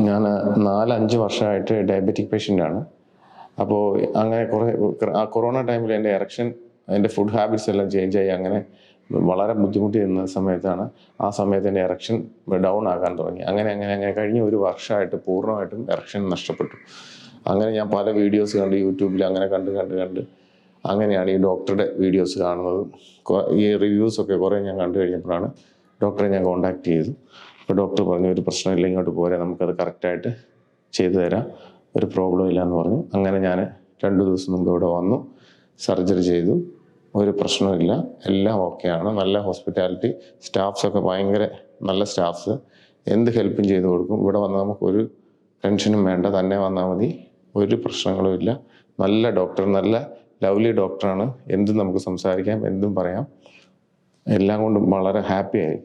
ഞാൻ 4-5 വർഷമായിട്ട് ഡയബറ്റിക് പേഷ്യൻ്റാണ്. അപ്പോൾ അങ്ങനെ ആ കൊറോണ ടൈമിൽ എൻ്റെ എറക്ഷൻ, എൻ്റെ ഫുഡ് ഹാബിറ്റ്സ് എല്ലാം ചേഞ്ചായി. അങ്ങനെ വളരെ ബുദ്ധിമുട്ടി നിന്ന സമയത്താണ് ആ സമയത്ത് എൻ്റെ എറക്ഷൻ ഡൗൺ ആകാൻ തുടങ്ങി. അങ്ങനെ കഴിഞ്ഞ ഒരു വർഷമായിട്ട് പൂർണ്ണമായിട്ടും എറക്ഷൻ നഷ്ടപ്പെട്ടു. അങ്ങനെ ഞാൻ പല വീഡിയോസ് കണ്ട് യൂട്യൂബിൽ അങ്ങനെ കണ്ട് അങ്ങനെയാണ് ഈ ഡോക്ടറുടെ വീഡിയോസ് കാണുന്നത്. ഈ റിവ്യൂസൊക്കെ കുറേ ഞാൻ കണ്ടു കഴിഞ്ഞപ്പോഴാണ് ഡോക്ടറെ ഞാൻ കോൺടാക്ട് ചെയ്തു. അപ്പോൾ ഡോക്ടർ പറഞ്ഞു, ഒരു പ്രശ്നമില്ല, ഇങ്ങോട്ട് പോരെ, നമുക്കത് കറക്റ്റായിട്ട് ചെയ്തു തരാം, ഒരു പ്രോബ്ലം ഇല്ല എന്ന് പറഞ്ഞു. അങ്ങനെ ഞാൻ 2 ദിവസം മുമ്പ് ഇവിടെ വന്നു, സർജറി ചെയ്തു. ഒരു പ്രശ്നമില്ല, എല്ലാം ഓക്കെയാണ്. നല്ല ഹോസ്പിറ്റാലിറ്റി, സ്റ്റാഫ്സൊക്കെ ഭയങ്കര നല്ല സ്റ്റാഫ്സ്, എന്ത് ഹെൽപ്പും ചെയ്തു കൊടുക്കും. ഇവിടെ വന്നാൽ നമുക്കൊരു ടെൻഷനും വേണ്ട, തന്നെ വന്നാൽ മതി, ഒരു പ്രശ്നങ്ങളും ഇല്ല. നല്ല ഡോക്ടർ, നല്ല ലവ്ലി ഡോക്ടറാണ്. എന്തും നമുക്ക് സംസാരിക്കാം, എന്തും പറയാം. എല്ലാം കൊണ്ടും വളരെ ഹാപ്പിയായി.